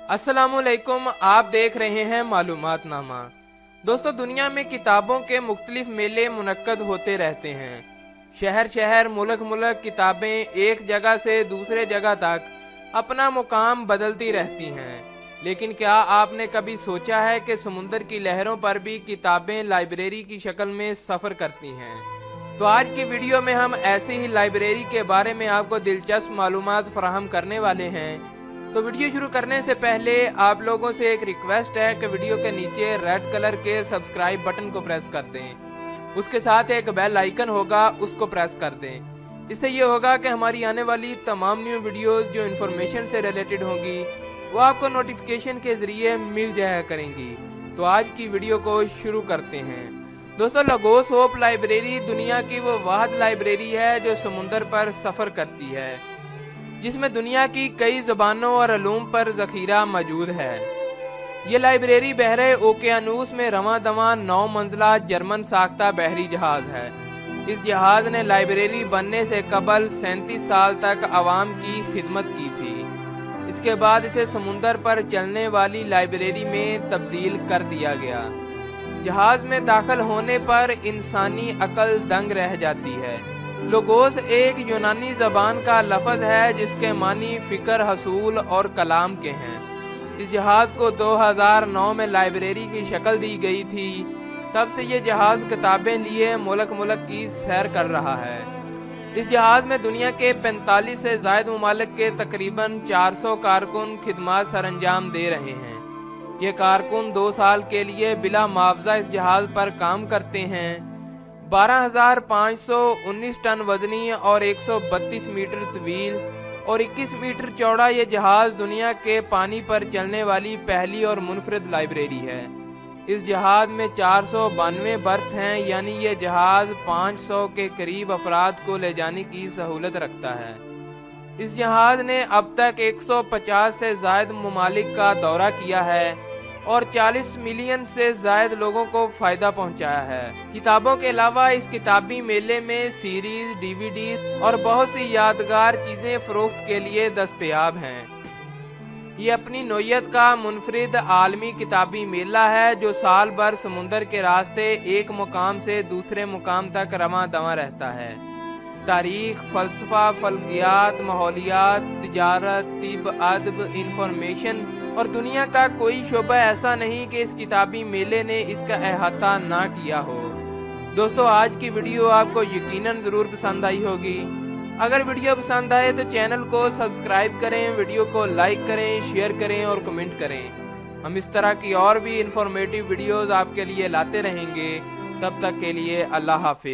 अस्सलामुअलैकुम, आप देख रहे हैं मालूमात नामा। दोस्तों, दुनिया में किताबों के मुख्तलिफ मेले मुनक्कद होते रहते हैं। शहर शहर, मुल्क मुल्क किताबें एक जगह से दूसरे जगह तक अपना मुकाम बदलती रहती हैं। लेकिन क्या आपने कभी सोचा है कि समुंदर की लहरों पर भी किताबें लाइब्रेरी की शक्ल में सफ़र करती हैं? तो आज की वीडियो में हम ऐसी ही लाइब्रेरी के बारे में आपको दिलचस्प मालूमात फराहम करने वाले हैं। तो वीडियो शुरू करने से पहले आप लोगों से एक रिक्वेस्ट है कि वीडियो के नीचे रेड कलर के सब्सक्राइब बटन को प्रेस कर दें। उसके साथ एक बेल आइकन होगा, उसको प्रेस कर दें। इससे ये होगा कि हमारी आने वाली तमाम न्यू वीडियोस जो इन्फॉर्मेशन से रिलेटेड होंगी वो आपको नोटिफिकेशन के जरिए मिल जाया करेंगी। तो आज की वीडियो को शुरू करते हैं। दोस्तों, लगोस होप लाइब्रेरी दुनिया की वो वाहिद लाइब्रेरी है जो समुंदर पर सफ़र करती है, जिसमें दुनिया की कई ज़बानों और अलूम पर ज़ख़ीरा मौजूद है। ये लाइब्रेरी बहरे ओकेयानूस में रवां दवां 9 मंजिला जर्मन साख्ता बहरी जहाज़ है। इस जहाज़ ने लाइब्रेरी बनने से कबल 37 साल तक आवाम की खिदमत की थी। इसके बाद इसे समुंदर पर चलने वाली लाइब्रेरी में तब्दील कर दिया गया। जहाज़ में दाखिल होने पर इंसानी अकल दंग रह जाती है। लोगोस एक यूनानी ज़बान का लफ्ज़ है जिसके मानी फ़िक्र, हसूल और कलाम के हैं। इस जहाज़ को 2009 में लाइब्रेरी की शक्ल दी गई थी। तब से ये जहाज़ किताबें लिए मुल्क मुल्क की सैर कर रहा है। इस जहाज़ में दुनिया के 45 से ज़ायद ममालिक के तकरीबन 400 कारकुन खिदमत सरअंजाम दे रहे हैं। ये कारकुन 2 साल के लिए बिला मुआवजा इस जहाज़ पर काम करते हैं। 12,519 टन वजनी और 132 मीटर तवील और 21 मीटर चौड़ा ये जहाज़ दुनिया के पानी पर चलने वाली पहली और मुनफरद लाइब्रेरी है। इस जहाज़ में 492 बर्थ हैं, यानी ये जहाज़ 500 के करीब अफराद को ले जाने की सहूलत रखता है। इस जहाज़ ने अब तक 150 से ज़ायद ममालिक का दौरा किया है और 40 मिलियन से ज़ायद लोगों को फ़ायदा पहुंचाया है। किताबों के अलावा इस किताबी मेले में सीरीज़, DVD और बहुत सी यादगार चीज़ें फ़रोख्त के लिए दस्तयाब हैं। ये अपनी नौयत का मुनफरिद आलमी किताबी मेला है जो साल भर समुंदर के रास्ते एक मुकाम से दूसरे मुकाम तक रवां दवां रहता है। तारीख, फ़लसफ़ा, फल्कियात, माहौलियात, तिजारत, तिब, अदब, इंफॉर्मेशन और दुनिया का कोई शोबा ऐसा नहीं कि इस किताबी मेले ने इसका अहाता ना किया हो। दोस्तों, आज की वीडियो आपको यकीनन ज़रूर पसंद आई होगी। अगर वीडियो पसंद आए तो चैनल को सब्सक्राइब करें, वीडियो को लाइक करें, शेयर करें और कमेंट करें। हम इस तरह की और भी इंफॉर्मेटिव वीडियोस आपके लिए लाते रहेंगे। तब तक के लिए अल्लाह हाफिज़।